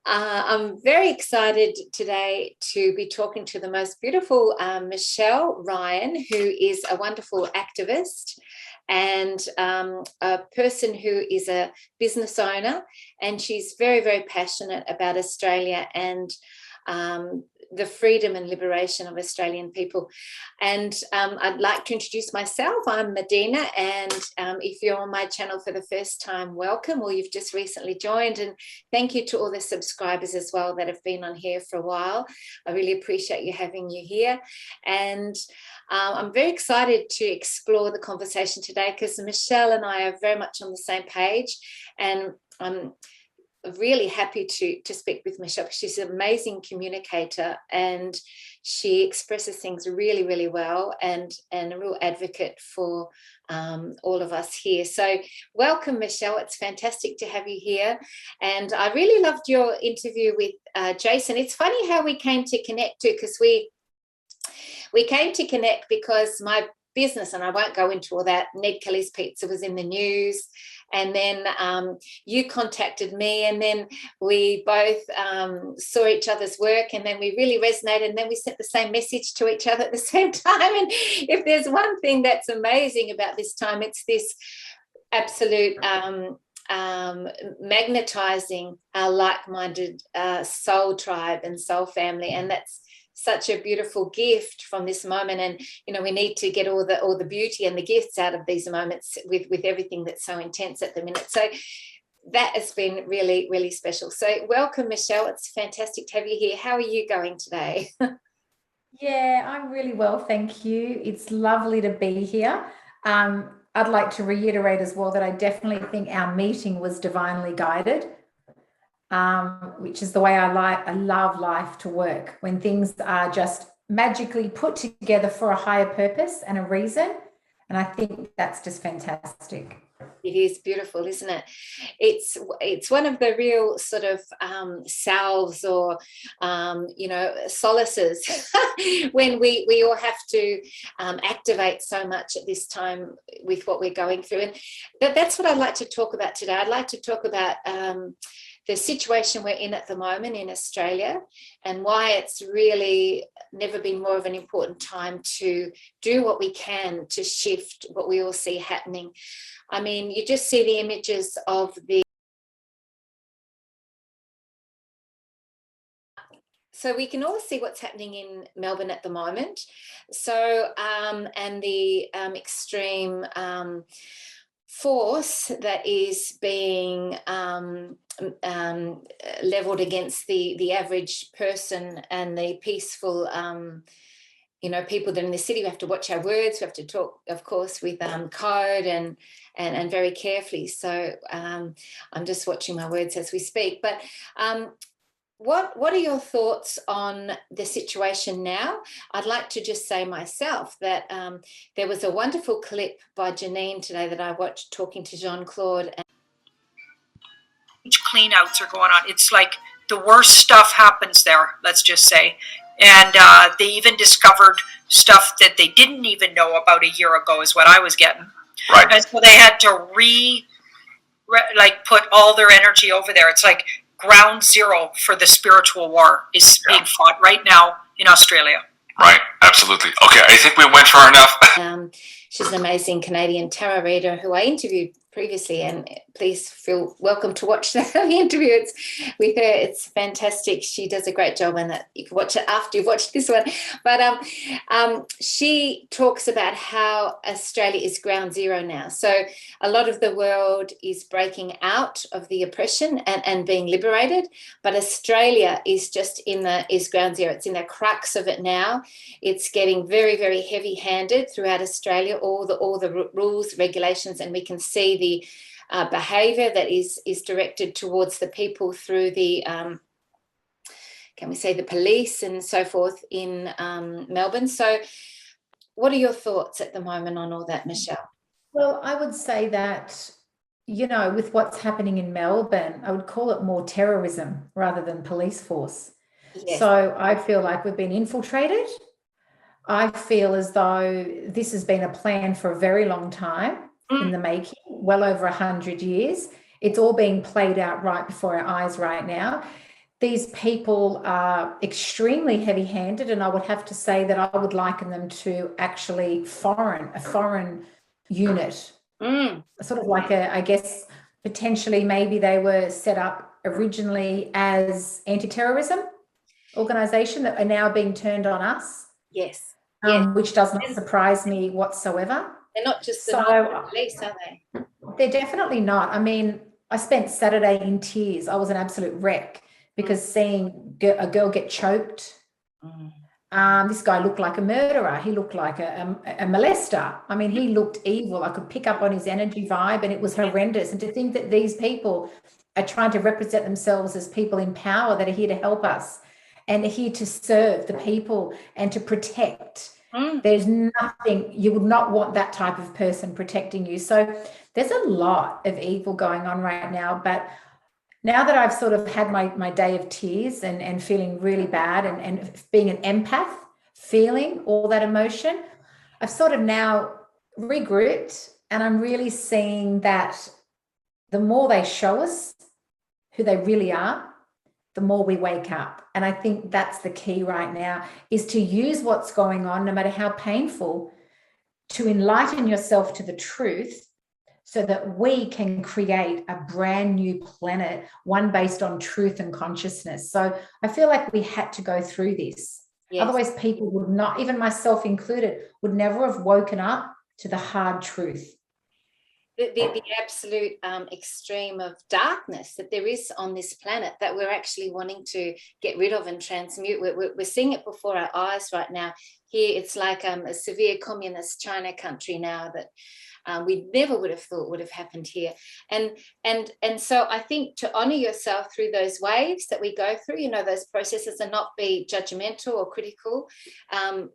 I'm very excited today to be talking to the most beautiful Michelle Ryan, who is a wonderful activist and a person who is a business owner, and she's very, very passionate about Australia and the freedom and liberation of Australian people. And I'd like to introduce myself. I'm Medyhne, and if you're on my channel for the first time, welcome, or you've just recently joined. And thank you to all the subscribers as well that have been on here for a while. I really appreciate you having you here. And I'm very excited to explore the conversation today because Michelle and I are very much on the same page, and I'm really happy to speak with Michelle. She's an amazing communicator and she expresses things really, really well, and a real advocate for all of us here. So welcome, Michelle. It's fantastic to have you here. And I really loved your interview with Jason. It's funny how we came to connect too, because we came to connect because my business, and I won't go into all that, Ned Kelly's Pizza was in the news, and then you contacted me, and then we both saw each other's work, and then we really resonated, and then we sent the same message to each other at the same time. And if there's one thing that's amazing about this time, it's this absolute magnetizing our like-minded soul tribe and soul family, and that's such a beautiful gift from this moment. And we need to get all the beauty and the gifts out of these moments with everything that's so intense at the minute. So that has been really, really special. So welcome, Michelle. It's fantastic to have you here. How are you going today? Yeah, I'm really well, thank you. It's lovely to be here. I'd like to reiterate as well that I definitely think our meeting was divinely guided. Which is the way I love life to work, when things are just magically put together for a higher purpose and a reason. And I think that's just fantastic. It is beautiful, isn't it? It's one of the real sort of salves or solaces when we all have to activate so much at this time with what we're going through. And that's what I'd like to talk about today. I'd like to talk about the situation we're in at the moment in Australia, and why it's really never been more of an important time to do what we can to shift what we all see happening. I mean, you just see the images of so we can all see what's happening in Melbourne at the moment. So, and the extreme force that is being leveled against the average person and the peaceful people that are in the city. We have to watch our words. We have to talk, of course, with code and very carefully. So I'm just watching my words as we speak. But what are your thoughts on the situation now? I'd like to just say myself that there was a wonderful clip by Janine today that I watched talking to Jean-Claude. Clean-outs are going on. It's like the worst stuff happens there, let's just say. And they even discovered stuff that they didn't even know about a year ago, is what I was getting. Right. And so they had to put all their energy over there. It's like ground zero for the spiritual war is being fought right now in Australia. Right, absolutely. Okay, I think we went far enough. She's an amazing Canadian tarot reader who I interviewed previously, and please feel welcome to watch the interview. It's with her. It's fantastic. She does a great job, and you can watch it after you've watched this one. But she talks about how Australia is ground zero now. So a lot of the world is breaking out of the oppression and being liberated, but Australia is just is ground zero. It's in the crux of it now. It's getting very, very heavy-handed throughout Australia. All the rules, regulations, and we can see the behaviour that is directed towards the people through the can we say the police and so forth in Melbourne. So what are your thoughts at the moment on all that, Michelle? Well, I would say that, with what's happening in Melbourne, I would call it more terrorism rather than police force. Yes. So I feel like we've been infiltrated. I feel as though this has been a plan for a very long time in the making, well over 100 years. It's all being played out right before our eyes right now. these people are extremely heavy-handed, and I would have to say that I would liken them to actually a foreign unit. Sort of like I guess potentially maybe they were set up originally as anti-terrorism organization that are now being turned on us. Yes. Which does not surprise me whatsoever. They're not just the police, are they? They're definitely not. I mean, I spent Saturday in tears. I was an absolute wreck because seeing a girl get choked. This guy looked like a murderer. He looked like a molester. I mean, he looked evil. I could pick up on his energy vibe, and it was horrendous. And to think that these people are trying to represent themselves as people in power that are here to help us and are here to serve the people and to protect. There's nothing, you would not want that type of person protecting you. So there's a lot of evil going on right now. But now that I've sort of had my day of tears and feeling really bad and being an empath, feeling all that emotion, I've sort of now regrouped, and I'm really seeing that the more they show us who they really are, the more we wake up. And I think that's the key right now, is to use what's going on, no matter how painful, to enlighten yourself to the truth so that we can create a brand new planet, one based on truth and consciousness. So I feel like we had to go through this. Yes. Otherwise, people would not, even myself included, would never have woken up to the hard truth. The absolute extreme of darkness that there is on this planet that we're actually wanting to get rid of and transmute. We're seeing it before our eyes right now. Here, it's like a severe communist China country now that we never would have thought would have happened here. And so I think to honor yourself through those waves that we go through, you know, those processes, and not be judgmental or critical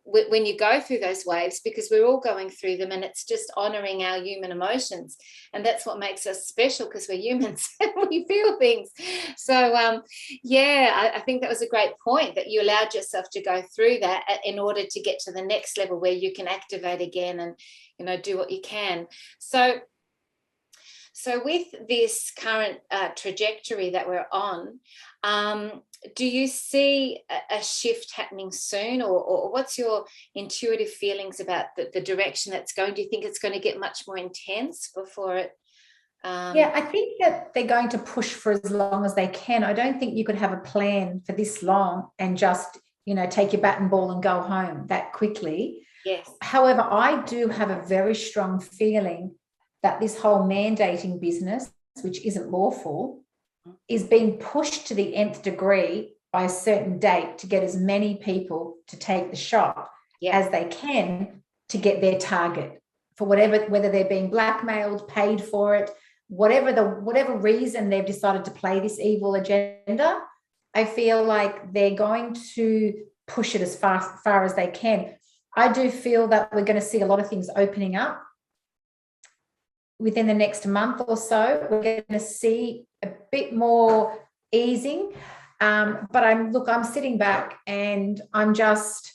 when you go through those waves, because we're all going through them, and it's just honoring our human emotions. And that's what makes us special, because we're humans and we feel things. So I think that was a great point, that you allowed yourself to go through that in order to get to the next level where you can activate again and, you know, do what you can. So with this current trajectory that we're on, do you see a shift happening soon, or what's your intuitive feelings about the direction that's going? Do you think it's going to get much more intense before it? I think that they're going to push for as long as they can. I don't think you could have a plan for this long and just, you know, take your bat and ball and go home that quickly. Yes. However, I do have a very strong feeling that this whole mandating business, which isn't lawful, is being pushed to the nth degree by a certain date to get as many people to take the shot as they can to get their target for whether they're being blackmailed, paid for it, whatever reason they've decided to play this evil agenda. I feel like they're going to push it as far as they can. I do feel that we're going to see a lot of things opening up within the next month or so. We're going to see a bit more easing. But I'm sitting back and I'm just,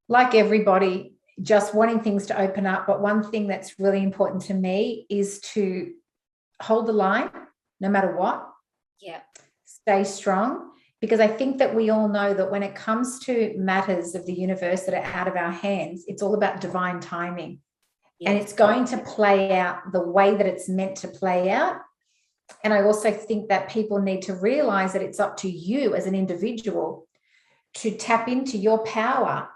like everybody, just wanting things to open up. But one thing that's really important to me is to hold the line no matter what. Yeah. Stay strong. Because I think that we all know that when it comes to matters of the universe that are out of our hands, it's all about divine timing. Yes. And it's going to play out the way that it's meant to play out. And I also think that people need to realize that it's up to you as an individual to tap into your power,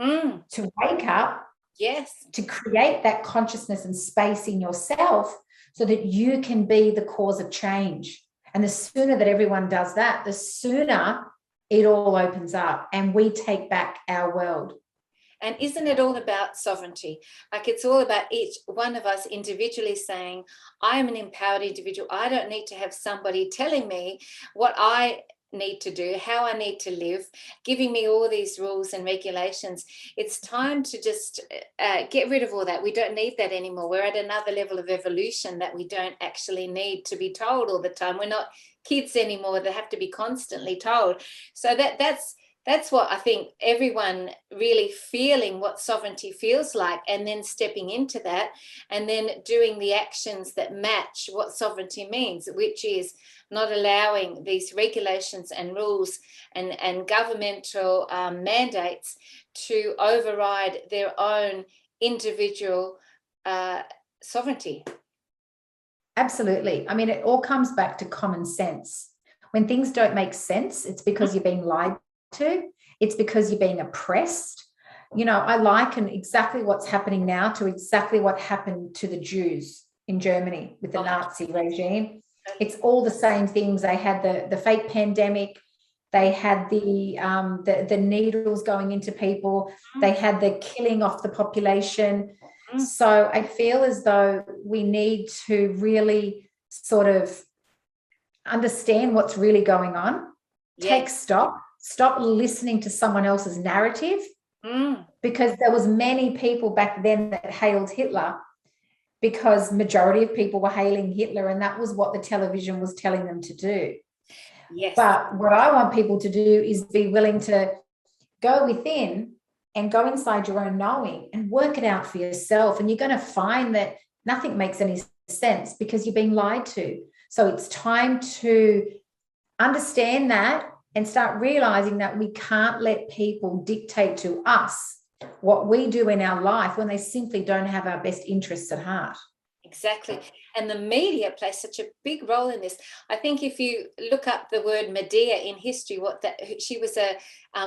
to wake up, to create that consciousness and space in yourself so that you can be the cause of change. And the sooner that everyone does that, the sooner it all opens up and we take back our world. And isn't it all about sovereignty? Like, it's all about each one of us individually saying, I am an empowered individual. I don't need to have somebody telling me what I need to do, how I need to live, giving me all these rules and regulations. It's time to just get rid of all that. We don't need that anymore. We're at another level of evolution that we don't actually need to be told all the time. We're not kids anymore that have to be constantly told. So that's that's what I think everyone really feeling what sovereignty feels like, and then stepping into that and then doing the actions that match what sovereignty means, which is not allowing these regulations and rules and governmental mandates to override their own individual sovereignty. Absolutely. I mean, it all comes back to common sense. When things don't make sense, it's because you're being lied to. It's because you're being oppressed. You know, I liken exactly what's happening now to exactly what happened to the Jews in Germany with the Nazi regime. It's all the same things. They had the fake pandemic. They had the needles going into people. They had the killing off the population. So I feel as though we need to really sort of understand what's really going on. Take stock. Stop listening to someone else's narrative, because there was many people back then that hailed Hitler, because majority of people were hailing Hitler, and that was what the television was telling them to do. Yes. But what I want people to do is be willing to go within and go inside your own knowing and work it out for yourself. And you're going to find that nothing makes any sense because you're being lied to. So it's time to understand that and start realizing that we can't let people dictate to us what we do in our life when they simply don't have our best interests at heart. Exactly. And the media plays such a big role in this. I think if you look up the word Medyhne in history, she was a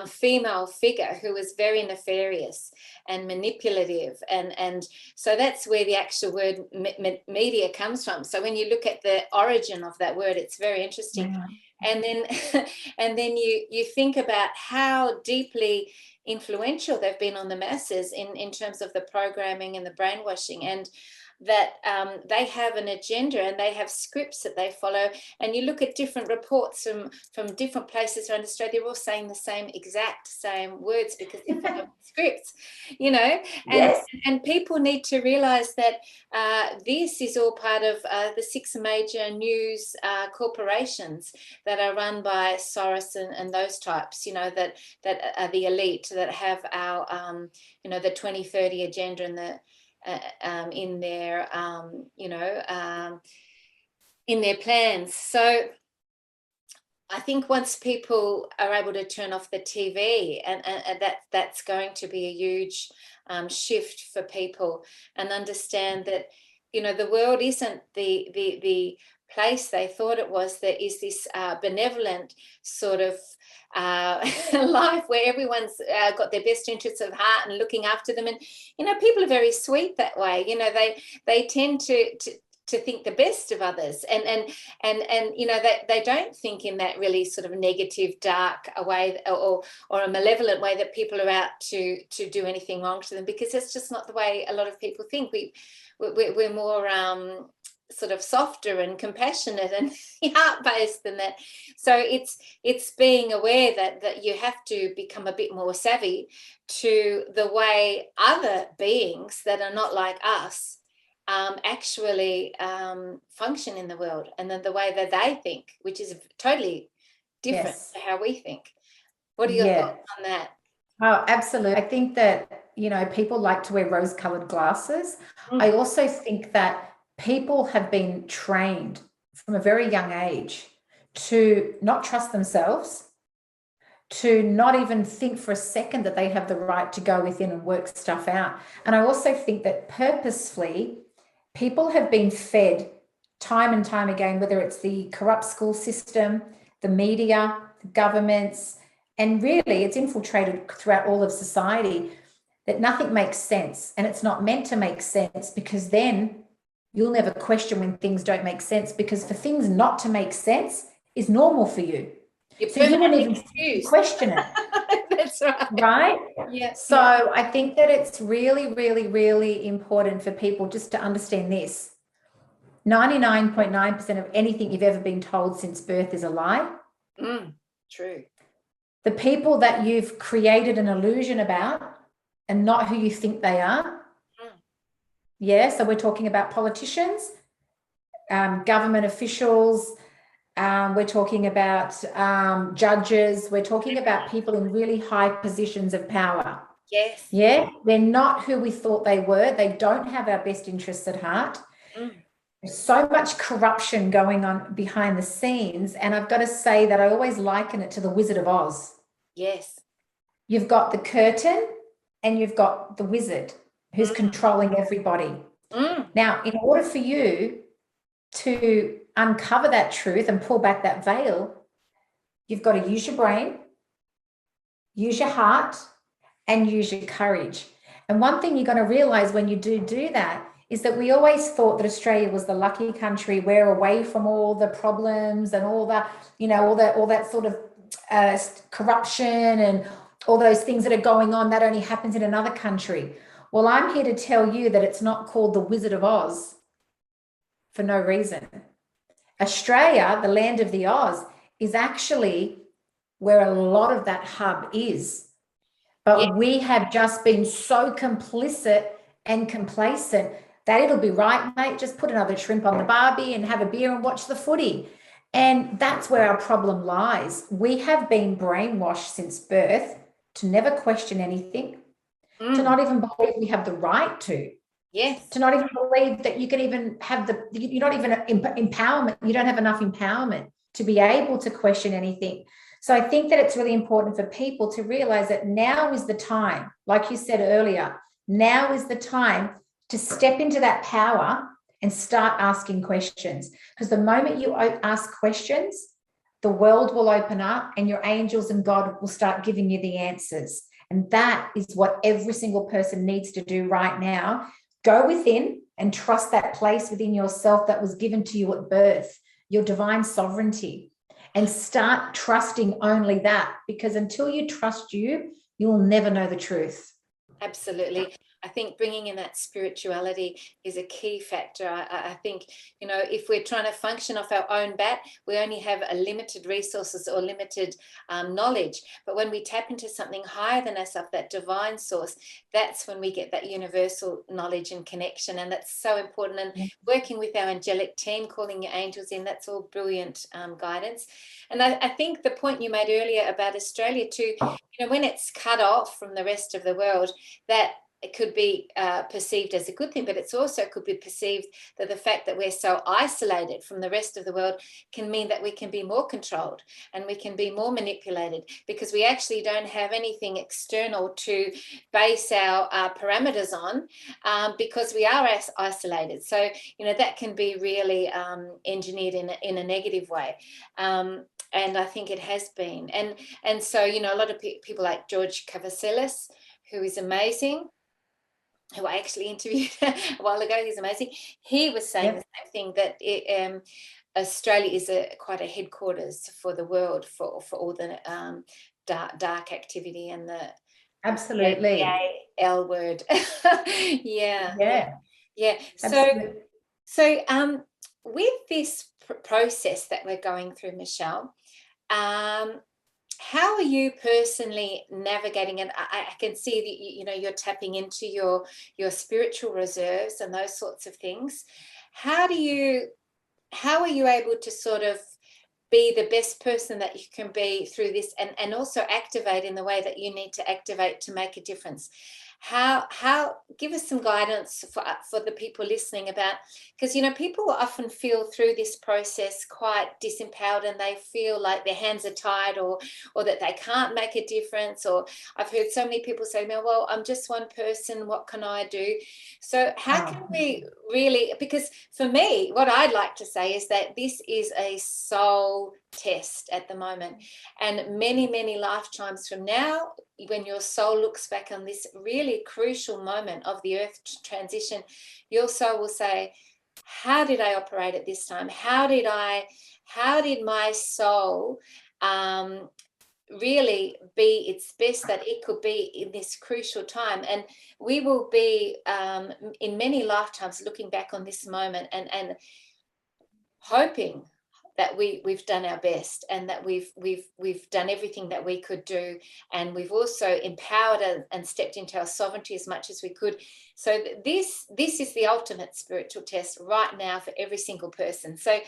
female figure who was very nefarious and manipulative. And so that's where the actual word media comes from. So when you look at the origin of that word, it's very interesting. Yeah. And then you think about how deeply influential they've been on the masses in terms of the programming and the brainwashing, and that they have an agenda and they have scripts that they follow. And you look at different reports from different places around Australia, they're all saying the exact same words because they follow scripts, you know. And people need to realise that this is all part of the 6 major news corporations that are run by Soros and those types, you know, that are the elite, that have our, you know, the 2030 agenda and the in their in their plans. So I think once people are able to turn off the TV, and that's going to be a huge shift for people, and understand that, you know, the world isn't the place they thought it was. There is this benevolent sort of life where everyone's got their best interests of heart and looking after them. And, you know, people are very sweet that way. You know, they tend to think the best of others, and you know, they don't think in that really sort of negative, dark way or a malevolent way that people are out to do anything wrong to them, because that's just not the way a lot of people think. We're more sort of softer and compassionate and heart-based than that. So it's being aware that you have to become a bit more savvy to the way other beings that are not like us actually function in the world, and then the way that they think, which is totally different to how we think. What are your thoughts on that? Oh, absolutely. I think that, you know, people like to wear rose-colored glasses. I also think that people have been trained from a very young age to not trust themselves, to not even think for a second that they have the right to go within and work stuff out. And I also think that purposefully people have been fed time and time again, whether it's the corrupt school system, the media, the governments, and really it's infiltrated throughout all of society, that nothing makes sense. And it's not meant to make sense, because then you'll never question when things don't make sense, because for things not to make sense is normal for you. So you wouldn't even question it. That's right. Right? Yeah. So I think that it's really, really, really important for people just to understand this. 99.9% of anything you've ever been told since birth is a lie. True. The people that you've created an illusion about and not who you think they are. Yeah, so we're talking about politicians, government officials, We're talking about judges. We're talking about people in really high positions of power. Yes. Yeah, they're not who we thought they were. They don't have our best interests at heart. There's so much corruption going on behind the scenes. And I've got to say that I always liken it to the Wizard of Oz. Yes. You've got the curtain and you've got the wizard who's controlling everybody. Now, in order for you to uncover that truth and pull back that veil, you've got to use your brain, use your heart, and use your courage. And one thing you're going to realize when you do that is that we always thought that Australia was the lucky country. We're away from all the problems and all that, all that sort of corruption and all those things that are going on. That only happens in another country. Well, I'm here to tell you that it's not called the Wizard of Oz for no reason. Australia, the land of the Oz, is actually where a lot of that hub is. But we have just been so complicit and complacent that it'll be right, mate, just put another shrimp on the barbie and have a beer and watch the footy. And that's where our problem lies. We have been brainwashed since birth to never question anything, to not even believe we have the right to. Yes. To not even believe that you can even have you're not even empowerment. You don't have enough empowerment to be able to question anything. So I think that it's really important for people to realize that now is the time, like you said earlier, now is the time to step into that power and start asking questions. Because the moment you ask questions, the world will open up and your angels and God will start giving you the answers. And that is what every single person needs to do right now. Go within and trust that place within yourself that was given to you at birth, your divine sovereignty, and start trusting only that, because until you trust you, you will never know the truth. Absolutely. I think bringing in that spirituality is a key factor. I think, if we're trying to function off our own bat, we only have a limited resources or limited knowledge. But when we tap into something higher than ourselves, that divine source, that's when we get that universal knowledge and connection. And that's so important. And working with our angelic team, calling your angels in, that's all brilliant guidance. And I think the point you made earlier about Australia too, when it's cut off from the rest of the world, that it could be perceived as a good thing, but it's also could be perceived that the fact that we're so isolated from the rest of the world can mean that we can be more controlled and we can be more manipulated, because we actually don't have anything external to base our parameters on, because we are isolated. So, that can be really engineered in a negative way. And I think it has been. And so, a lot of people like George Cavaselis, who is amazing, who I actually interviewed a while ago, he's amazing. He was saying the same thing, that Australia is quite a headquarters for the world for all the dark activity and the absolutely L word. yeah. Absolutely. So with this process that we're going through, Michelle, how are you personally navigating it? I can see that you're tapping into your spiritual reserves and those sorts of things. How are you able to sort of be the best person that you can be through this, and also activate in the way that you need to activate to make a difference? How give us some guidance for the people listening about, because people often feel through this process quite disempowered, and they feel like their hands are tied, or that they can't make a difference. Or I've heard so many people say, well, I'm just one person, what can I do? So how can we really, because for me, what I'd like to say is that this is a soul test at the moment, and many lifetimes from now, when your soul looks back on this really crucial moment of the earth transition, your soul will say, how did I operate at this time? How did my soul really be its best that it could be in this crucial time? And we will be in many lifetimes looking back on this moment and hoping that we've done our best, and that we've done everything that we could do, and we've also empowered and stepped into our sovereignty as much as we could. So this is the ultimate spiritual test right now for every single person. So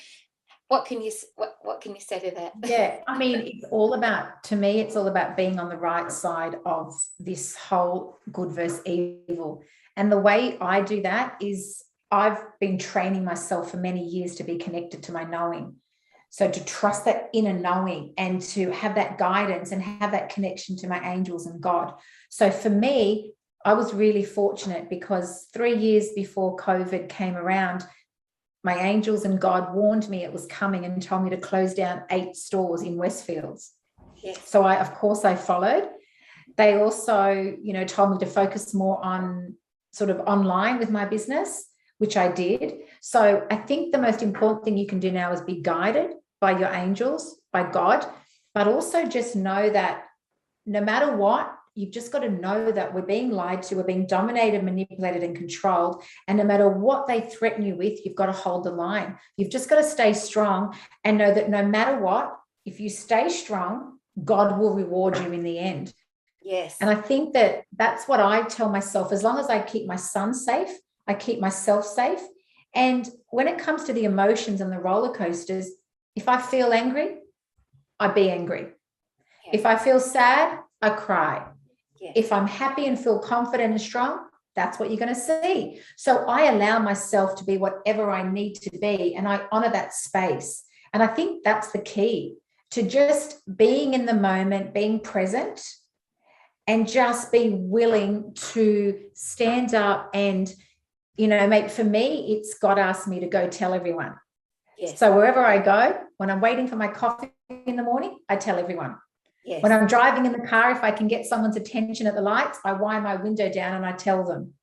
what can you say to that? Yeah, I mean, it's all about, to me, it's all about being on the right side of this whole good versus evil. And the way I do that is I've been training myself for many years to be connected to my knowing. So to trust that inner knowing and to have that guidance and have that connection to my angels and God. So for me, I was really fortunate because 3 years before COVID came around, my angels and God warned me it was coming and told me to close down 8 stores in Westfields. Yes. So of course I followed. They also, told me to focus more on sort of online with my business, which I did. So I think the most important thing you can do now is be guided by your angels, by God, but also just know that no matter what, you've just got to know that we're being lied to, we're being dominated, manipulated, and controlled. And no matter what they threaten you with, you've got to hold the line. You've just got to stay strong and know that no matter what, if you stay strong, God will reward you in the end. Yes. And I think that that's what I tell myself. As long as I keep my son safe, I keep myself safe. And when it comes to the emotions and the roller coasters, if I feel angry, I be angry. Yeah. If I feel sad, I cry. Yeah. If I'm happy and feel confident and strong, that's what you're going to see. So I allow myself to be whatever I need to be, and I honor that space. And I think that's the key to just being in the moment, being present, and just be willing to stand up and, for me, it's God asked me to go tell everyone. Yes. So wherever I go, when I'm waiting for my coffee in the morning, I tell everyone. Yes. When I'm driving in the car, if I can get someone's attention at the lights, I wind my window down and I tell them.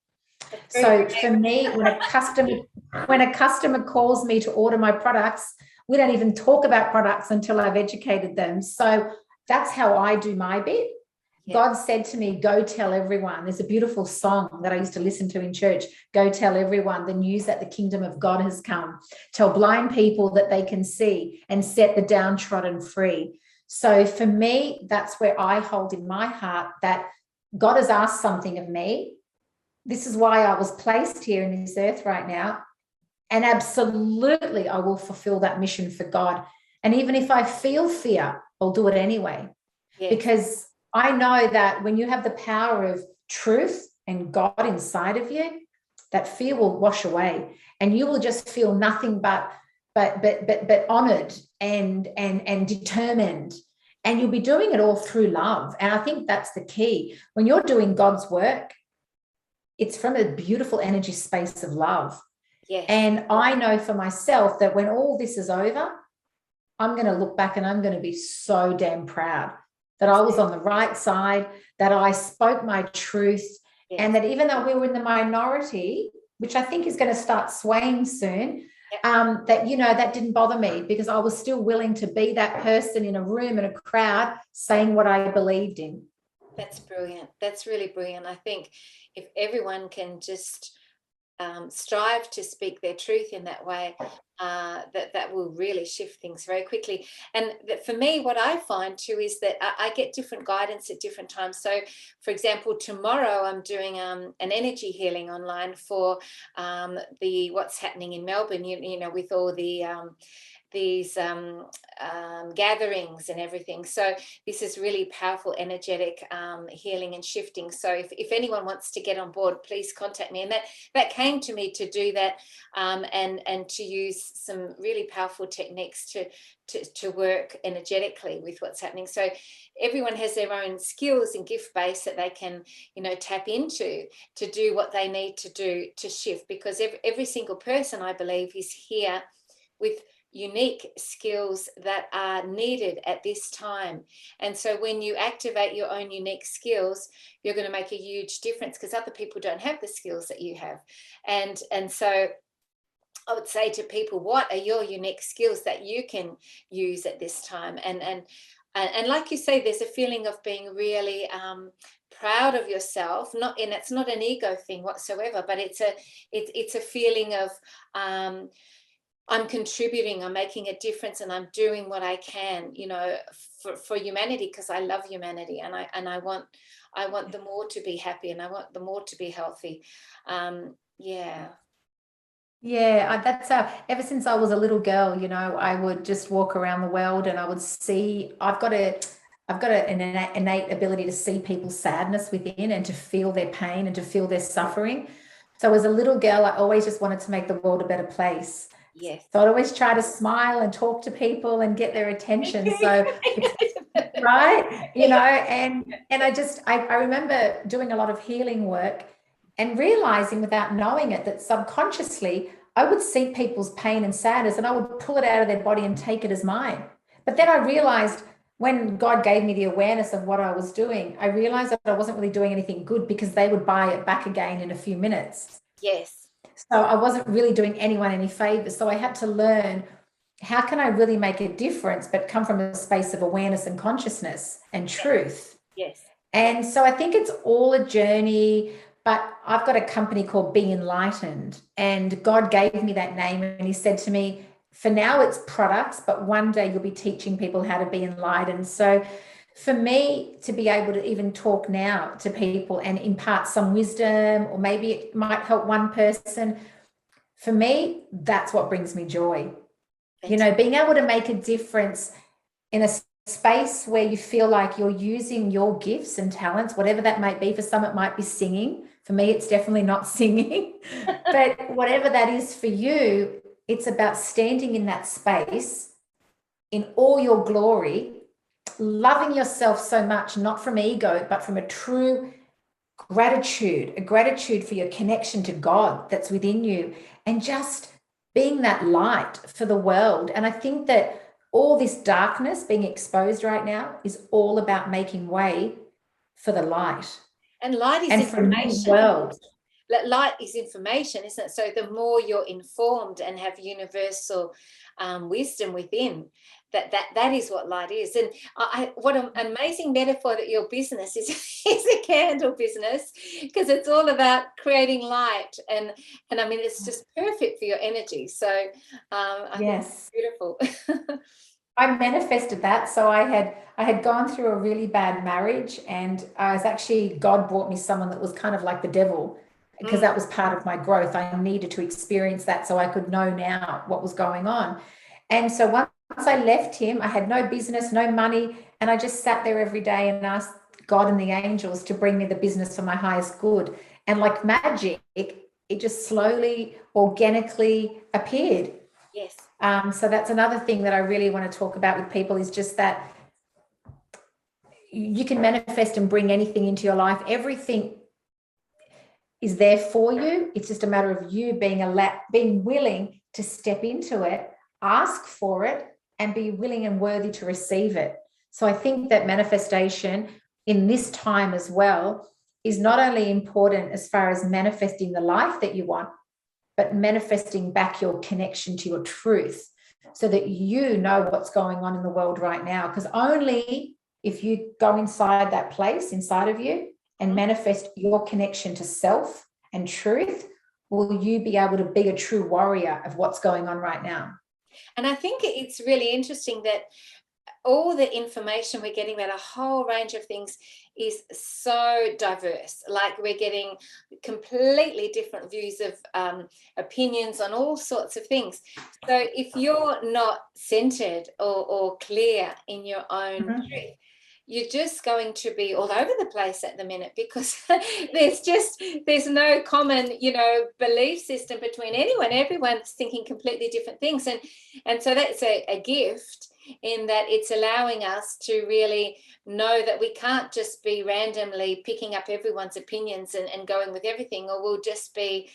So for me, when a customer calls me to order my products, we don't even talk about products until I've educated them. So that's how I do my bit. Yeah. God said to me, go tell everyone. There's a beautiful song that I used to listen to in church. Go tell everyone the news that the kingdom of God has come. Tell blind people that they can see and set the downtrodden free. So for me, that's where I hold in my heart that God has asked something of me. This is why I was placed here in this earth right now. And absolutely, I will fulfill that mission for God. And even if I feel fear, I'll do it anyway. Yes. Because I know that when you have the power of truth and God inside of you, that fear will wash away and you will just feel nothing but honored and determined, and you'll be doing it all through love. And I think that's the key. When you're doing God's work, it's from a beautiful energy space of love. Yes. And I know for myself that when all this is over, I'm going to look back and I'm going to be so damn proud that I was on the right side, that I spoke my truth, yes. And that even though we were in the minority, which I think is going to start swaying soon, yep. That didn't bother me because I was still willing to be that person in a room and a crowd saying what I believed in. That's brilliant. That's really brilliant. I think if everyone can just strive to speak their truth in that way, that will really shift things very quickly. And that for me, what I find too is that I get different guidance at different times. So for example, tomorrow I'm doing an energy healing online for what's happening in Melbourne, with all the these gatherings and everything. So this is really powerful, energetic healing and shifting. So if anyone wants to get on board, please contact me. And that came to me to do that, and to use some really powerful techniques to work energetically with what's happening. So everyone has their own skills and gift base that they can, tap into to do what they need to do to shift, because every single person, I believe, is here with unique skills that are needed at this time. And so when you activate your own unique skills, you're going to make a huge difference because other people don't have the skills that you have. And so I would say to people, what are your unique skills that you can use at this time? And like you say, there's a feeling of being really proud of yourself. And it's not an ego thing whatsoever, but it's a feeling of I'm contributing, I'm making a difference, and I'm doing what I can, for humanity, because I love humanity, and I want them all to be happy, and I want them all to be healthy. Yeah. Yeah, that's how, ever since I was a little girl, I would just walk around the world and I would see, an innate ability to see people's sadness within and to feel their pain and to feel their suffering. So as a little girl, I always just wanted to make the world a better place. Yes. So I'd always try to smile and talk to people and get their attention. So right, and I remember doing a lot of healing work and realizing without knowing it that subconsciously I would see people's pain and sadness and I would pull it out of their body and take it as mine. But then I realized when God gave me the awareness of what I was doing, I realized that I wasn't really doing anything good because they would buy it back again in a few minutes. Yes. So I wasn't really doing anyone any favors. So I had to learn, how can I really make a difference, but come from a space of awareness and consciousness and truth? Yes. And so I think it's all a journey, but I've got a company called Be Enlightened, and God gave me that name and he said to me, for now it's products, but one day you'll be teaching people how to be enlightened. So for me to be able to even talk now to people and impart some wisdom, or maybe it might help one person, for me, that's what brings me joy. Being able to make a difference in a space where you feel like you're using your gifts and talents, whatever that might be. For some, it might be singing. For me, it's definitely not singing. But whatever that is for you, it's about standing in that space in all your glory, loving yourself so much, not from ego, but from a true gratitude, a gratitude for your connection to God that's within you, and just being that light for the world. And I think that all this darkness being exposed right now is all about making way for the light. And light is information. Light is information, isn't it? So the more you're informed and have universal wisdom within, that is what light is. And what an amazing metaphor that your business is a candle business, because it's all about creating light, and I mean it's just perfect for your energy. So I think it's beautiful. I manifested that. So I had gone through a really bad marriage, and God brought me someone that was kind of like the devil, because that was part of my growth. I needed to experience that so I could know now what was going on. And so once I left him, I had no business, no money, and I just sat there every day and asked God and the angels to bring me the business for my highest good. And like magic, it just slowly, organically appeared. Yes. So that's another thing that I really want to talk about with people, is just that you can manifest and bring anything into your life. Everything is there for you. It's just a matter of you being willing to step into it, ask for it, and be willing and worthy to receive it. So I think that manifestation in this time as well is not only important as far as manifesting the life that you want, but manifesting back your connection to your truth, so that you know what's going on in the world right now. Because only if you go inside that place inside of you and manifest your connection to self and truth, will you be able to be a true warrior of what's going on right now. And I think it's really interesting that all the information we're getting about a whole range of things is so diverse. Like we're getting completely different views of opinions on all sorts of things. So if you're not centered or clear in your own truth, you're just going to be all over the place at the minute, because there's no common, belief system between anyone. Everyone's thinking completely different things. And so that's a gift, in that it's allowing us to really know that we can't just be randomly picking up everyone's opinions and going with everything, or we'll just be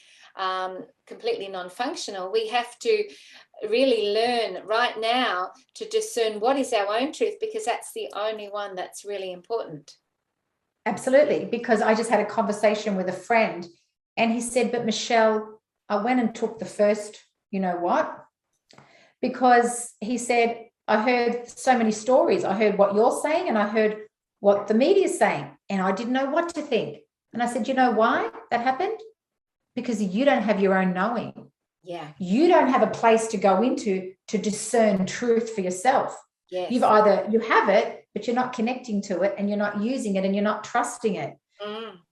completely non-functional. We have to really learn right now to discern what is our own truth, because that's the only one that's really important. Absolutely. Because I just had a conversation with a friend, and he said, but Michelle, I went and took the first, you know what? Because he said, I heard so many stories. I heard what you're saying, and I heard what the media is saying, and I didn't know what to think. And I said, you know why that happened? Because you don't have your own knowing. Yeah. You don't have a place to go into to discern truth for yourself. Yes. You have it, but you're not connecting to it, and you're not using it, and you're not trusting it.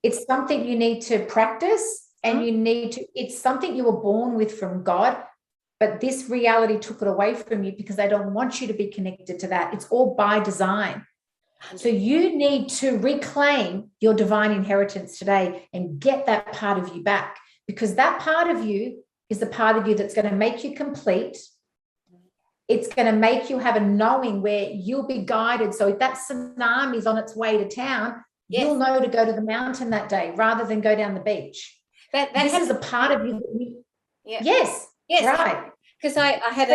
It's something you need to practice and you need to, it's something you were born with from God, but this reality took it away from you because they don't want you to be connected to that. It's all by design. So you need to reclaim your divine inheritance today and get that part of you back, because that part of you is the part of you that's going to make you complete. It's going to make you have a knowing where you'll be guided. So if that tsunami is on its way to town, you'll know to go to the mountain that day rather than go down the beach. This is a part of you that you, yes, right. Because I had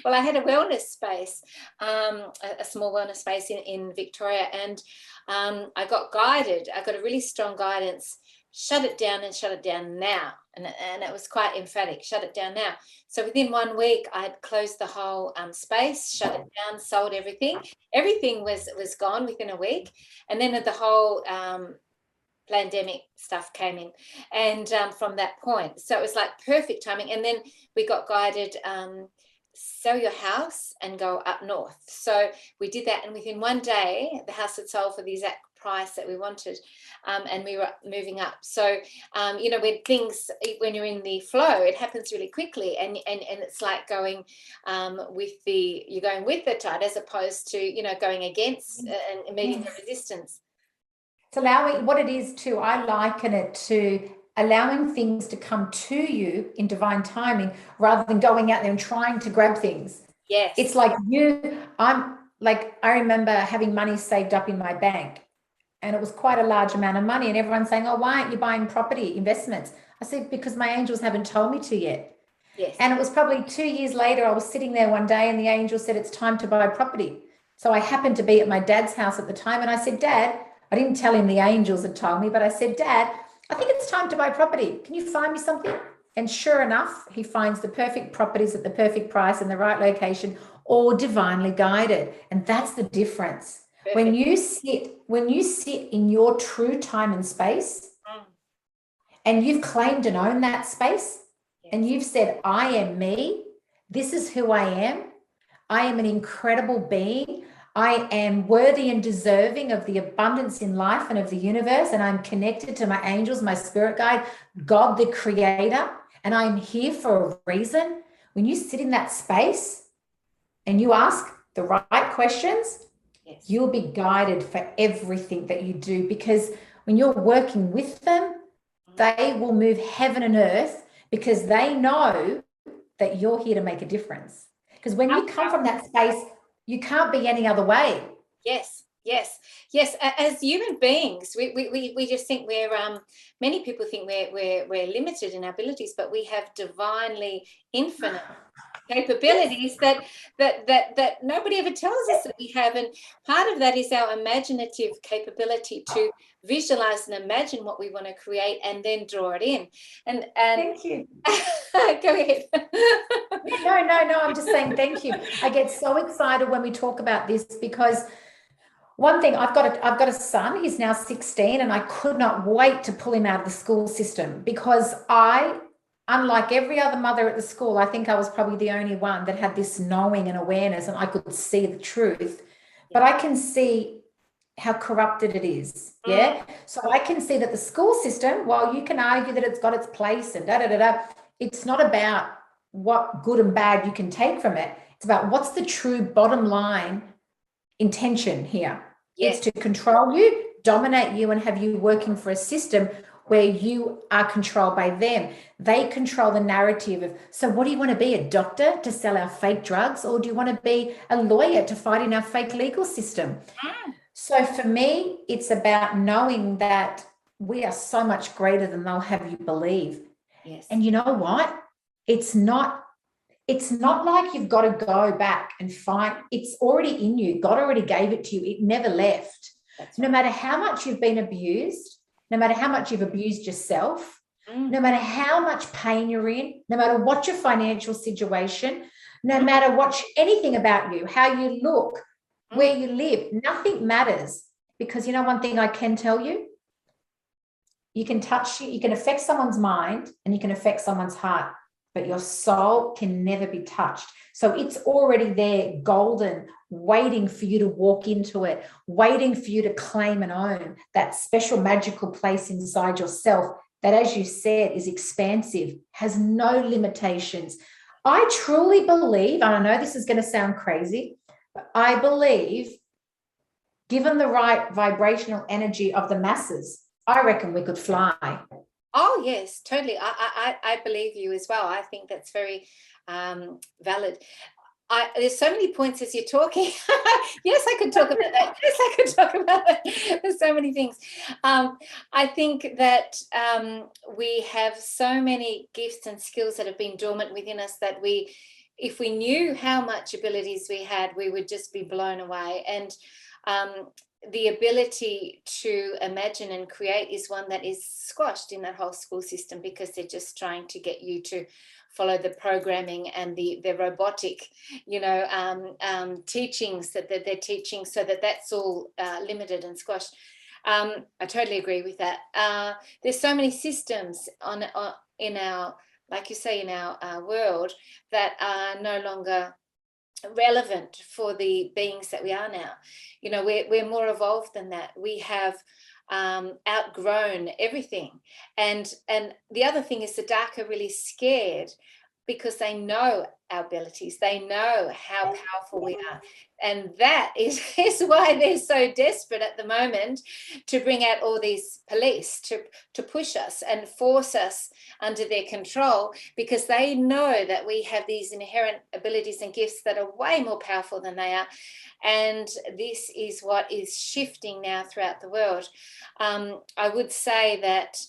I had a wellness space, a small wellness space in Victoria, and I got guided. I got a really strong guidance. Shut it down and shut it down now. And it was quite emphatic. Shut it down now. So within 1 week, I had closed the whole space, shut it down, sold everything. Everything was gone within a week, and then the whole pandemic stuff came in, and from that point, so it was like perfect timing. And then we got guided, sell your house and go up north. So we did that, and within 1 day the house had sold for the exact price that we wanted, and we were moving up. So when you're in the flow, it happens really quickly, and it's like going you're going with the tide as opposed to going against and meeting the resistance. It's allowing, what it is too, I liken it to allowing things to come to you in divine timing rather than going out there and trying to grab things. Yes. It's like I remember having money saved up in my bank, and it was quite a large amount of money, and everyone's saying, oh, why aren't you buying property investments? I said, because my angels haven't told me to yet. Yes. And it was probably 2 years later, I was sitting there one day and the angel said, it's time to buy property. So I happened to be at my dad's house at the time, and I said, Dad, I didn't tell him the angels had told me, but I said, Dad, I think it's time to buy property. Can you find me something? And sure enough, he finds the perfect properties at the perfect price in the right location, all divinely guided. And that's the difference. Perfect. When you sit in your true time and space, and you've claimed and owned that space, and you've said, I am me, this is who I am an incredible being, I am worthy and deserving of the abundance in life and of the universe, and I'm connected to my angels, my spirit guide, God the creator, and I'm here for a reason. When you sit in that space and you ask the right questions, you'll be guided for everything that you do, because when you're working with them, they will move heaven and earth, because they know that you're here to make a difference. Because when you come from that space, you can't be any other way. Yes. As human beings, we just think we're many people think we're limited in our abilities, but we have divinely infinite capabilities that nobody ever tells us that we have. And part of that is our imaginative capability to visualize and imagine what we want to create and then draw it in. And thank you. Go ahead. No, I'm just saying thank you. I get so excited when we talk about this, because one thing, I've got a son, he's now 16, and I could not wait to pull him out of the school system, because unlike every other mother at the school, I think I was probably the only one that had this knowing and awareness, and I could see the truth. But I can see how corrupted it is. Yeah. So I can see that the school system, while you can argue that it's got its place and it's not about what good and bad you can take from it. It's about what's the true bottom line intention here. Yes. It's to control you, dominate you, and have you working for a system where you are controlled by them. They control the narrative of, so what do you want to be, a doctor to sell our fake drugs, or do you want to be a lawyer to fight in our fake legal system? So for me, it's about knowing that we are so much greater than they'll have you believe. Yes. And you know what? It's not like you've got to go back and find, it's already in you. God already gave it to you. It never left. That's right. No matter how much you've been abused, no matter how much you've abused yourself, no matter how much pain you're in, no matter what your financial situation, no matter what anything about you, how you look, where you live, nothing matters. Because you know one thing I can tell you, you can affect someone's mind and you can affect someone's heart, but your soul can never be touched. So it's already there, golden, waiting for you to walk into it, waiting for you to claim and own that special magical place inside yourself that, as you said, is expansive, has no limitations. I truly believe, and I know this is going to sound crazy, but I believe, given the right vibrational energy of the masses, I reckon we could fly. Oh, yes, totally. I believe you as well. I think that's very valid. There's so many points as you're talking. Yes, I could talk about that. Yes, I could talk about that. There's so many things. I think that we have so many gifts and skills that have been dormant within us that if we knew how much abilities we had, we would just be blown away. And the ability to imagine and create is one that is squashed in that whole school system, because they're just trying to get you to follow the programming and the robotic, teachings that they're teaching, so that's all limited and squashed. I totally agree with that. There's so many systems in our, like you say, in our world that are no longer relevant for the beings that we are now. We're more evolved than that. We have outgrown everything, and the other thing is the dark are really scared, because they know our abilities, they know how powerful we are, and that is why they're so desperate at the moment to bring out all these police to push us and force us under their control, because they know that we have these inherent abilities and gifts that are way more powerful than they are. And this is what is shifting now throughout the world. I would say that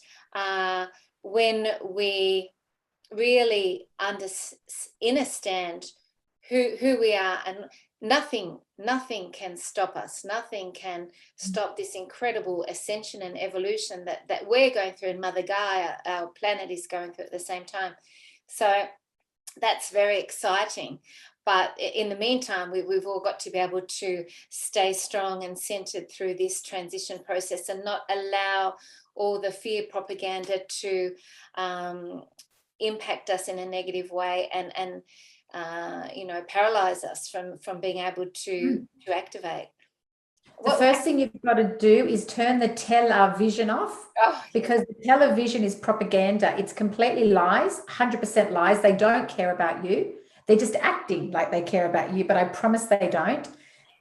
when we really understand who we are, and nothing can stop us, nothing can stop this incredible ascension and evolution that we're going through, and Mother Gaia, our planet, is going through at the same time. So that's very exciting. But in the meantime, we've all got to be able to stay strong and centered through this transition process, and not allow all the fear propaganda to impact us in a negative way and paralyze us from being able to activate. The first thing you've got to do is turn the television off, because the television is propaganda. It's completely lies, 100% lies. They don't care about you. They're just acting like they care about you, but I promise they don't.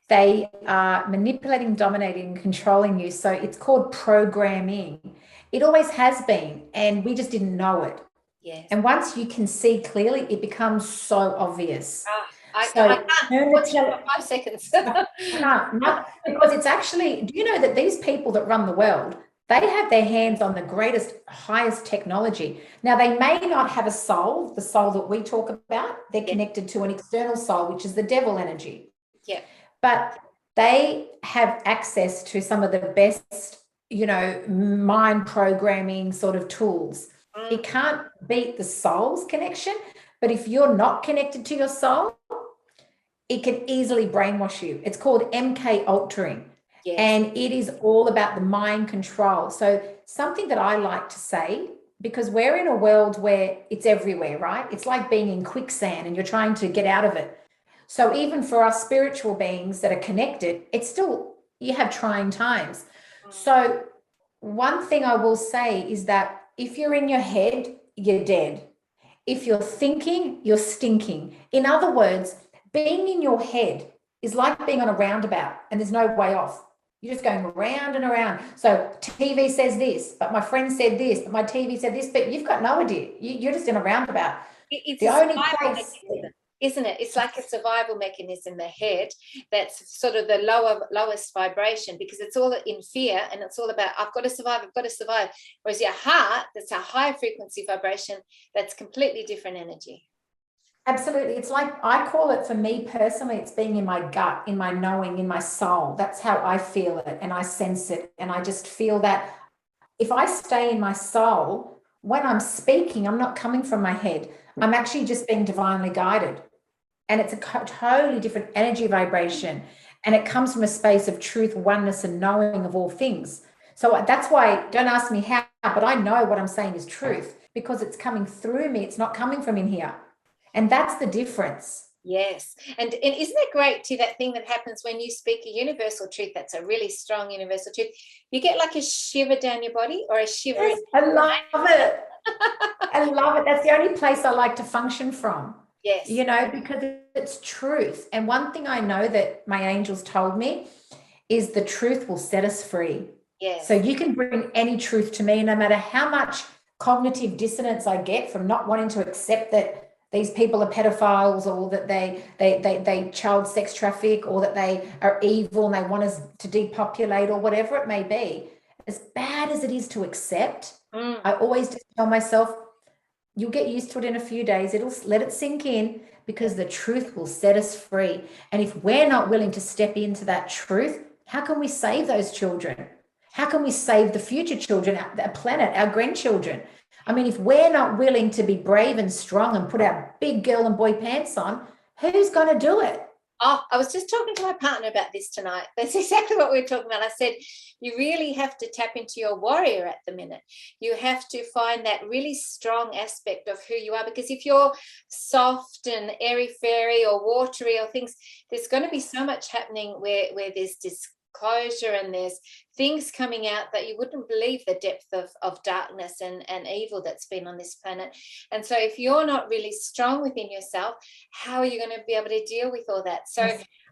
They are manipulating, dominating, and controlling you. So it's called programming. It always has been, and we just didn't know it. Yes. And once you can see clearly, it becomes so obvious. I can't watch it for 5 seconds. No, because it's actually, do you know that these people that run the world, they have their hands on the greatest, highest technology. Now, they may not have a soul, the soul that we talk about. They're connected to an external soul, which is the devil energy. Yeah. But they have access to some of the best, mind programming sort of tools. It can't beat the soul's connection, but if you're not connected to your soul, it can easily brainwash you. It's called MK altering. Yes. And it is all about the mind control. So something that I like to say, because we're in a world where it's everywhere, right? It's like being in quicksand and you're trying to get out of it. So even for us spiritual beings that are connected, it's still, you have trying times. So one thing I will say is that if you're in your head, you're dead. If you're thinking, you're stinking. In other words, being in your head is like being on a roundabout and there's no way off. You're just going around and around. So TV says this, but my friend said this, but my TV said this, but you've got no idea. You're just in a roundabout. It's the only place, isn't it? It's like a survival mechanism, the head, that's sort of the lowest vibration, because it's all in fear and it's all about, I've got to survive. Whereas your heart, that's a high frequency vibration, that's completely different energy. Absolutely. It's like, I call it, for me personally, it's being in my gut, in my knowing, in my soul. That's how I feel it and I sense it. And I just feel that if I stay in my soul, when I'm speaking, I'm not coming from my head. I'm actually just being divinely guided. And it's a totally different energy vibration. And it comes from a space of truth, oneness, and knowing of all things. So that's why, don't ask me how, but I know what I'm saying is truth, because it's coming through me. It's not coming from in here. And that's the difference. Yes. And isn't it great too, that thing that happens when you speak a universal truth that's a really strong universal truth? You get like a shiver down your body, or a shiver. Yes, I love it. I love it. That's the only place I like to function from. Yes. You know, because it's truth. And one thing I know that my angels told me is the truth will set us free. Yes. So you can bring any truth to me, no matter how much cognitive dissonance I get from not wanting to accept that these people are pedophiles, or that they child sex traffic, or that they are evil and they want us to depopulate, or whatever it may be. As bad as it is to accept, I always just tell myself, you'll get used to it in a few days. It'll let it sink in, because the truth will set us free. And if we're not willing to step into that truth, how can we save those children? How can we save the future children, our planet, our grandchildren? I mean, if we're not willing to be brave and strong and put our big girl and boy pants on, who's going to do it? Oh, I was just talking to my partner about this tonight. That's exactly what we were talking about. I said, you really have to tap into your warrior at the minute. You have to find that really strong aspect of who you are, because if you're soft and airy-fairy or watery or things, there's going to be so much happening where there's disclosure and there's things coming out that you wouldn't believe, the depth of darkness and evil that's been on this planet. And so if you're not really strong within yourself, how are you going to be able to deal with all that? So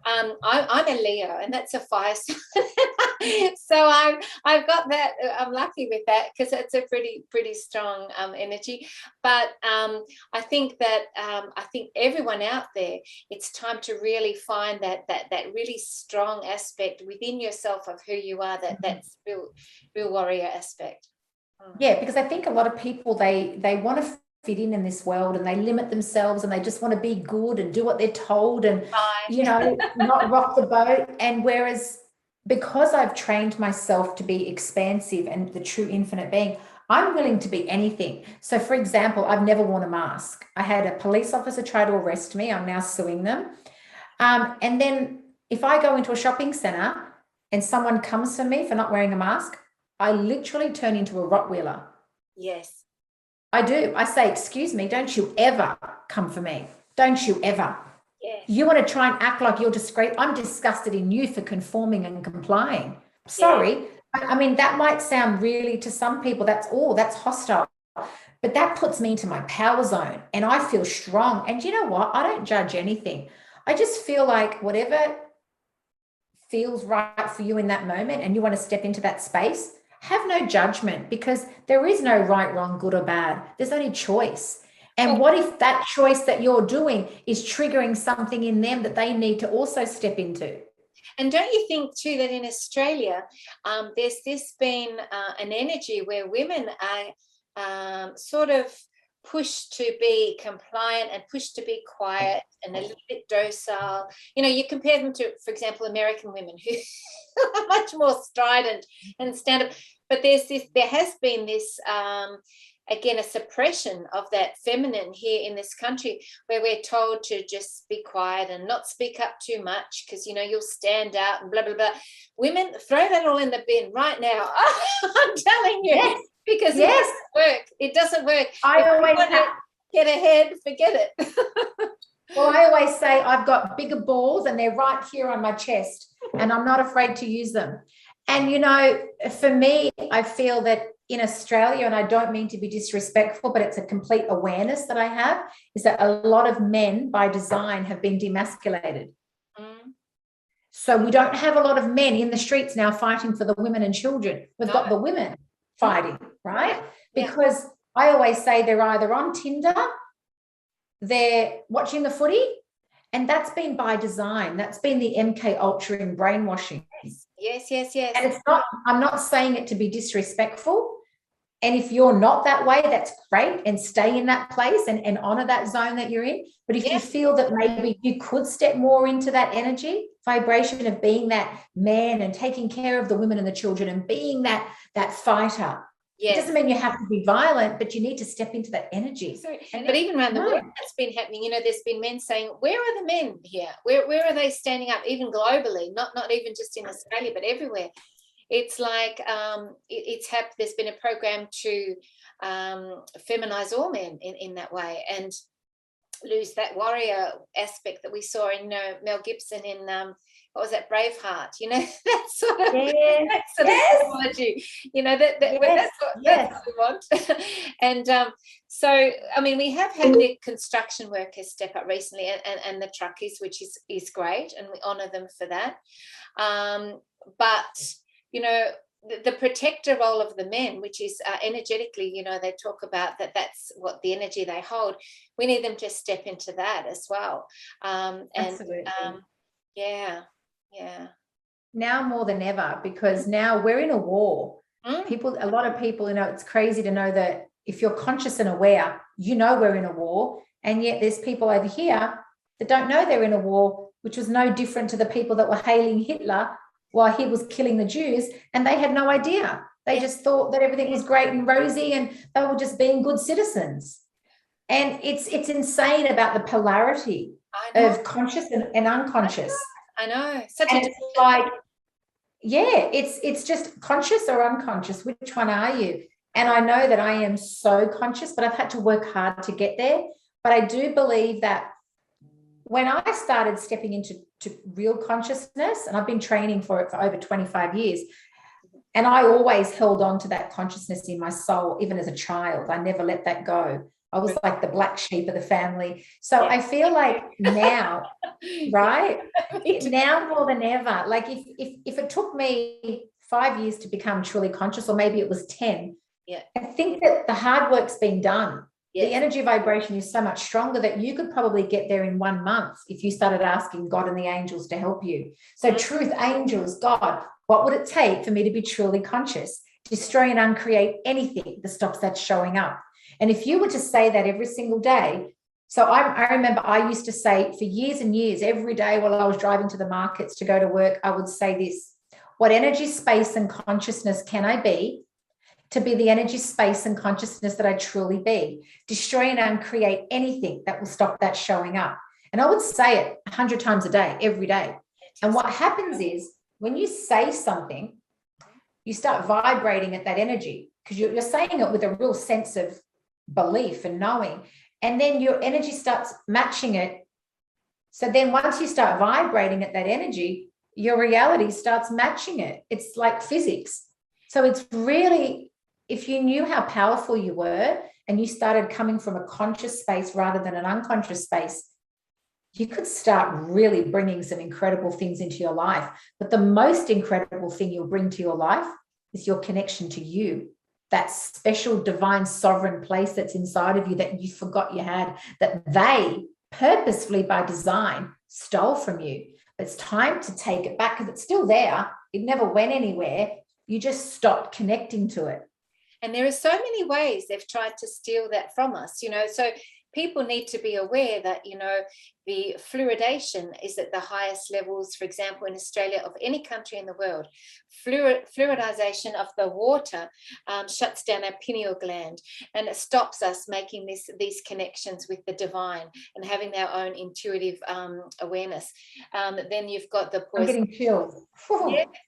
I'm a Leo, and that's a fire sign. So I've got that. I'm lucky with that, because it's a pretty strong energy. But I think that I think everyone out there, it's time to really find that really strong aspect within yourself of who you are. That's real warrior aspect. Yeah, because I think a lot of people, they want to fit in this world, and they limit themselves, and they just want to be good and do what they're told, and you know, not rock the boat. And whereas, because I've trained myself to be expansive and the true infinite being, I'm willing to be anything. So for example, I've never worn a mask. I had a police officer try to arrest me. I'm now suing them. And then if I go into a shopping center and someone comes for me for not wearing a mask, I literally turn into a Rottweiler. Yes. I do. I say, excuse me, don't you ever come for me. Don't you ever. Yes. You want to try and act like you're discreet. I'm disgusted in you for conforming and complying. Sorry. Yes. I mean, that might sound really, to some people, that's hostile. But that puts me into my power zone, and I feel strong. And you know what? I don't judge anything. I just feel like whatever feels right for you in that moment, and you want to step into that space, have no judgment, because there is no right, wrong, good or bad. There's only choice. And what if that choice that you're doing is triggering something in them that they need to also step into? And don't you think too that in Australia, there's been an energy where women are sort of pushed to be compliant and pushed to be quiet and a little bit docile. You know, you compare them to, for example, American women who are much more strident and stand up. But there has been this again, a suppression of that feminine here in this country, where we're told to just be quiet and not speak up too much, because, you know, you'll stand out and blah, blah, blah. Women, throw that all in the bin right now. I'm telling you, yes. Because it doesn't work. It doesn't work. I always get ahead, forget it. Well, I always say I've got bigger balls, and they're right here on my chest, and I'm not afraid to use them. And, you know, for me, I feel that in Australia, and I don't mean to be disrespectful, but it's a complete awareness that I have, is that a lot of men by design have been demasculated. So we don't have a lot of men in the streets now fighting for the women and children. We've got the women fighting, right? Because I always say they're either on Tinder, they're watching the footy, and that's been by design. That's been the MK Ultra and brainwashing. Yes. And it's not, I'm not saying it to be disrespectful. And if you're not that way, that's great, and stay in that place and honor that zone that you're in. But if you feel that maybe you could step more into that energy vibration of being that man and taking care of the women and the children and being that fighter. It doesn't mean you have to be violent, but you need to step into that energy. But even around the world, that's been happening. You know, there's been men saying, where are the men here? Where are they standing up, even globally, not even just in Australia, but everywhere? It's like there's been a program to feminize all men in that way. And lose that warrior aspect that we saw in Mel Gibson in what was that, Braveheart, that sort of, that sort of symbology, that's what we want. And so I mean, we have had the construction workers step up recently, and the truckies, which is great, and we honor them for that. But the protector role of the men, which is energetically, they talk about that's what the energy they hold. We need them to step into that as well. Absolutely. Yeah. Now more than ever, because now we're in a war. A lot of people, it's crazy to know that if you're conscious and aware, we're in a war, and yet there's people over here that don't know they're in a war, which was no different to the people that were hailing Hitler while he was killing the Jews, and they had no idea. They just thought that everything was great and rosy, and they were just being good citizens. And it's insane about the polarity of conscious and unconscious. I know. It's just conscious or unconscious. Which one are you? And I know that I am so conscious, but I've had to work hard to get there. But I do believe that when I started stepping into real consciousness, and I've been training for it for over 25 years, and I always held on to that consciousness in my soul, even as a child. I never let that go. I was like the black sheep of the family. So I feel like now, right? Now more than ever, like if it took me 5 years to become truly conscious, or maybe it was 10, I think that the hard work's been done. The energy vibration is so much stronger that you could probably get there in 1 month if you started asking God and the angels to help you. So truth, angels, God, what would it take for me to be truly conscious? Destroy and uncreate anything that stops that showing up. And if you were to say that every single day, so I remember I used to say for years and years, every day while I was driving to the markets to go to work, I would say this: what energy, space, and consciousness can I be to be the energy, space, and consciousness that I truly be? Destroy and uncreate anything that will stop that showing up. And I would say it 100 times a day, every day. And what happens is when you say something, you start vibrating at that energy, because you're saying it with a real sense of belief and knowing, and then your energy starts matching it. So then once you start vibrating at that energy, your reality starts matching it. It's like physics. So it's really, if you knew how powerful you were and you started coming from a conscious space rather than an unconscious space, you could start really bringing some incredible things into your life. But the most incredible thing you'll bring to your life is your connection to you, that special divine sovereign place that's inside of you that you forgot you had, that they purposefully by design stole from you. But it's time to take it back, because it's still there. It never went anywhere. You just stopped connecting to it. And there are so many ways they've tried to steal that from us, so people need to be aware that, the fluoridation is at the highest levels, for example, in Australia, of any country in the world. Fluoridization of the water shuts down our pineal gland, and it stops us making these connections with the divine and having our own intuitive awareness. Then you've got the poison. I'm getting chills.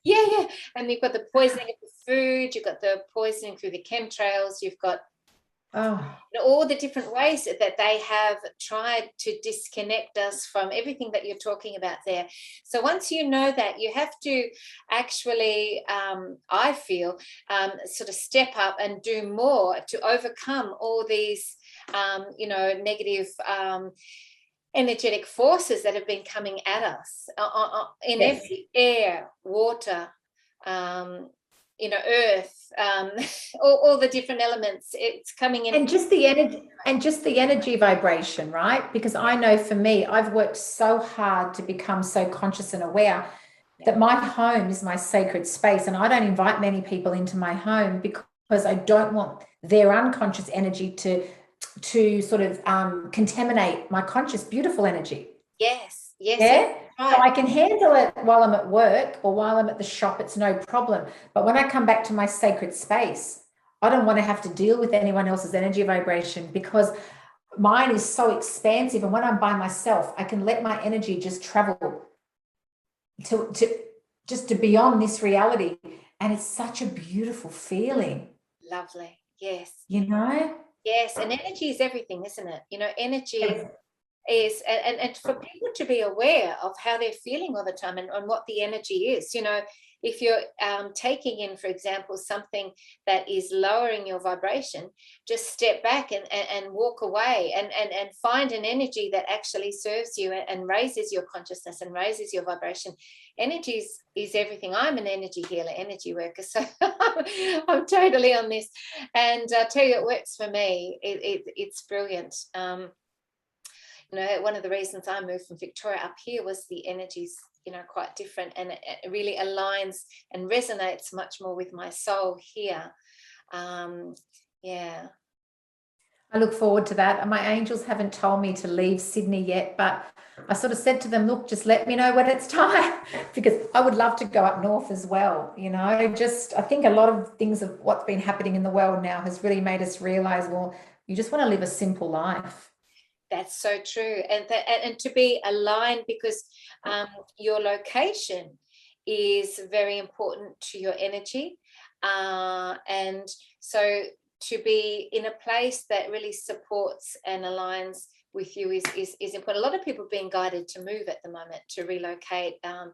Yeah. And you've got the poisoning of the food, you've got the poisoning through the chemtrails, you've got all the different ways that they have tried to disconnect us from everything that you're talking about there. So once you know that, you have to actually, I feel, sort of step up and do more to overcome all these, negative energetic forces that have been coming at us in every air, water, earth, all the different elements. It's coming in, and just the energy vibration, right? Because I know for me, I've worked so hard to become so conscious and aware that my home is my sacred space, and I don't invite many people into my home because I don't want their unconscious energy to sort of contaminate my conscious, beautiful energy. Yes. Yeah. Right. So I can handle it while I'm at work or while I'm at the shop, it's no problem. But when I come back to my sacred space, I don't want to have to deal with anyone else's energy vibration, because mine is so expansive. And when I'm by myself, I can let my energy just travel to beyond this reality. And it's such a beautiful feeling. Lovely. Yes. Yes. And energy is everything, isn't it? Energy is, and for people to be aware of how they're feeling all the time, and what the energy is. If you're taking in, for example, something that is lowering your vibration, just step back and walk away and find an energy that actually serves you and raises your consciousness and raises your vibration. Energy is everything. I'm an energy healer, energy worker, so I'm totally on this. And I'll tell you, it works for me. It's brilliant. One of the reasons I moved from Victoria up here was the energies, quite different, and it really aligns and resonates much more with my soul here. Yeah. I look forward to that. And my angels haven't told me to leave Sydney yet, but I sort of said to them, look, just let me know when it's time, because I would love to go up north as well. I think a lot of things of what's been happening in the world now has really made us realize, well, you just want to live a simple life. That's so true. And to be aligned, because your location is very important to your energy. And so to be in a place that really supports and aligns with you is important. A lot of people are being guided to move at the moment, to relocate. And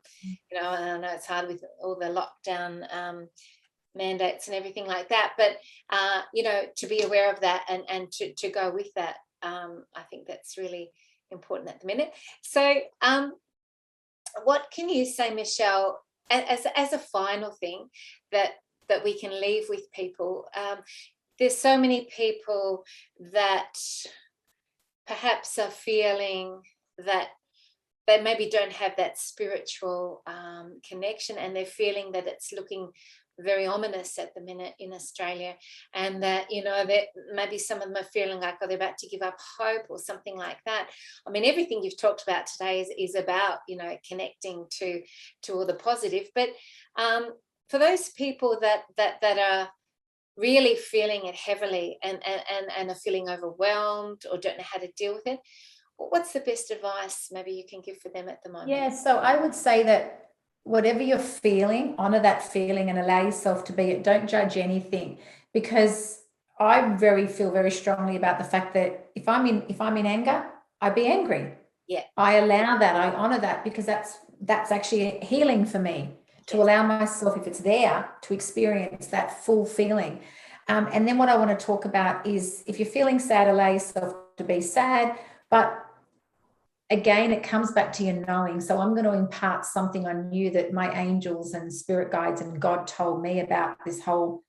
I know it's hard with all the lockdown mandates and everything like that, but to be aware of that and to go with that. I think that's really important at the minute. So what can you say, Michelle, as a final thing that we can leave with people? There's so many people that perhaps are feeling that they maybe don't have that spiritual connection, and they're feeling that it's looking very ominous at the minute in Australia, and that that maybe some of them are feeling like, they're about to give up hope or something like that. I mean, everything you've talked about today is about connecting to all the positive, but for those people that are really feeling it heavily and are feeling overwhelmed or don't know how to deal with it, what's the best advice maybe you can give for them at the moment? Yeah, so I would say that whatever you're feeling, honor that feeling and allow yourself to be it. Don't judge anything, because I feel very strongly about the fact that if I'm in anger, I be angry. Yeah. I allow that, I honor that, because that's actually healing for me, to allow myself, if it's there, to experience that full feeling. And then what I want to talk about is, if you're feeling sad, allow yourself to be sad, but again, it comes back to your knowing. So I'm going to impart something on you that my angels and spirit guides and God told me about this whole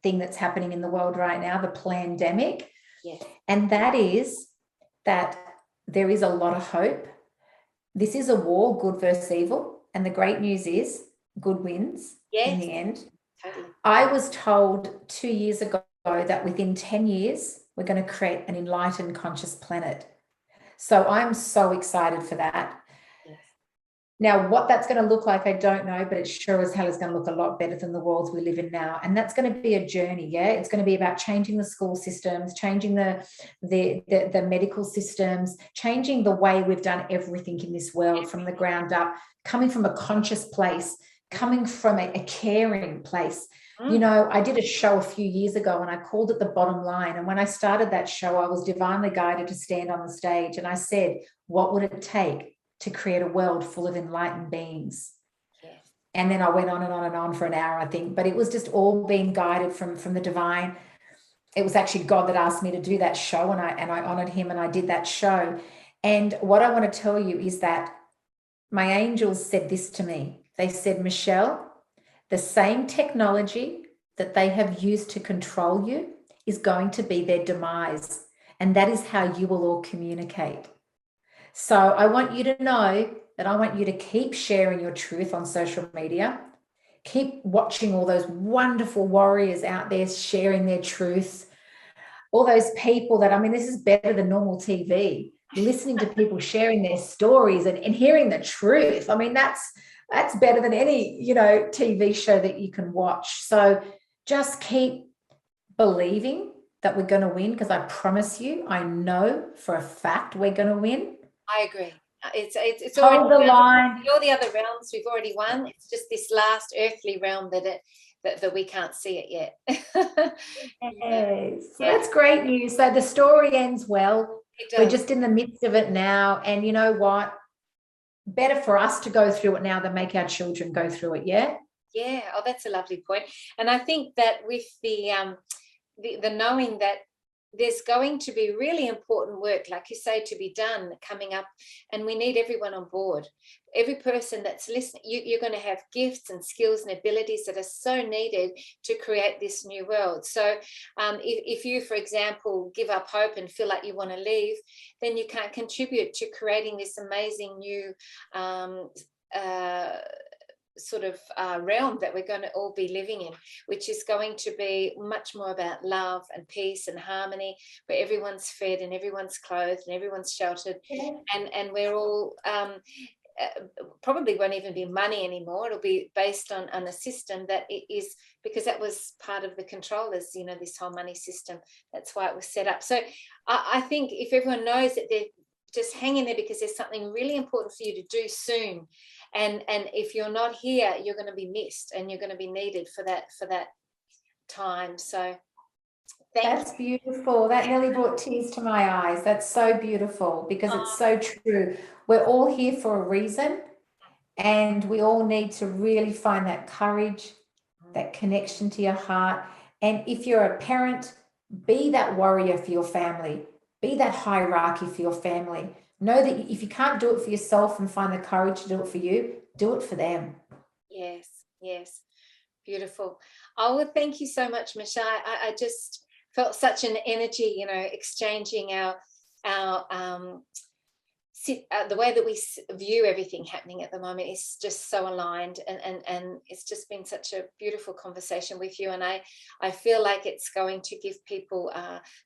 thing that's happening in the world right now, the pandemic. Yes. And that is that there is a lot of hope. This is a war, good versus evil. And the great news is good wins in the end. Totally. I was told 2 years ago that within 10 years, we're going to create an enlightened conscious planet. So I'm so excited for that. Yes. Now, what that's going to look like, I don't know, but it sure as hell is going to look a lot better than the worlds we live in now. And that's going to be a journey. Yeah. It's going to be about changing the school systems, changing the medical systems, changing the way we've done everything in this world from the ground up, coming from a conscious place, coming from a caring place. I did a show a few years ago and I called it The Bottom Line. And when I started that show, I was divinely guided to stand on the stage. And I said, what would it take to create a world full of enlightened beings? Yes. And then I went on and on and on for an hour, I think. But it was just all being guided from the divine. It was actually God that asked me to do that show. And I honored him and I did that show. And what I want to tell you is that my angels said this to me. They said, Michelle, the same technology that they have used to control you is going to be their demise. And that is how you will all communicate. So I want you to know that I want you to keep sharing your truth on social media. Keep watching all those wonderful warriors out there sharing their truth. All those people this is better than normal TV. Listening to people sharing their stories and hearing the truth. I mean, that's better than any, TV show that you can watch. So just keep believing that we're going to win, because I promise you, I know for a fact we're going to win. I agree. It's hold the line. All the other realms we've already won. It's just this last earthly realm that we can't see it yet. Yes. So that's great news. So the story ends well. We're just in the midst of it now. And you know what? Better for us to go through it now than make our children go through it. Yeah. Yeah. Oh, that's a lovely point. And I think that with the knowing that there's going to be really important work, like you say, to be done coming up, and we need everyone on board. Every person that's listening, you're going to have gifts and skills and abilities that are so needed to create this new world. So if you, for example, give up hope and feel like you want to leave, then you can't contribute to creating this amazing new sort of realm that we're going to all be living in, which is going to be much more about love and peace and harmony, where everyone's fed and everyone's clothed and everyone's sheltered, and we're all probably won't even be money anymore. It'll be based on a system that it is, because that was part of the controllers, you know, this whole money system. That's why it was set up. So I think if everyone knows that they're just hang in there, because there's something really important for you to do soon. And if you're not here, you're going to be missed, and you're going to be needed for that time. So that's beautiful. That nearly brought tears to my eyes. That's so beautiful, because it's so true. We're all here for a reason, and we all need to really find that courage, that connection to your heart. And if you're a parent, be that warrior for your family, be that hierarchy for your family. Know that if you can't do it for yourself and find the courage to do it for you, do it for them. Yes, yes. Beautiful. Oh, well, thank you so much, Michelle. I just felt such an energy, you know, exchanging our the way that we view everything happening at the moment is just so aligned, and it's just been such a beautiful conversation with you, and I feel like it's going to give people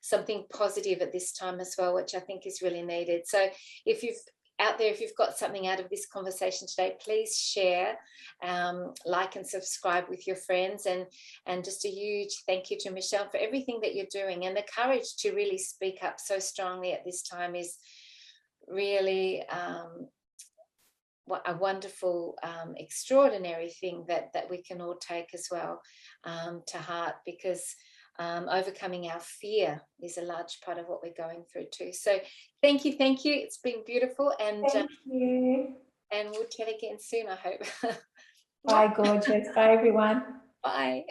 something positive at this time as well, which I think is really needed. So if you've got something out of this conversation today, please share, like and subscribe with your friends, and just a huge thank you to Michelle for everything that you're doing, and the courage to really speak up so strongly at this time is really a wonderful, extraordinary thing that we can all take as well to heart, because overcoming our fear is a large part of what we're going through too. So thank you. It's been beautiful, and thank you. And we'll chat again soon, I hope. Bye, gorgeous. Bye, everyone. Bye.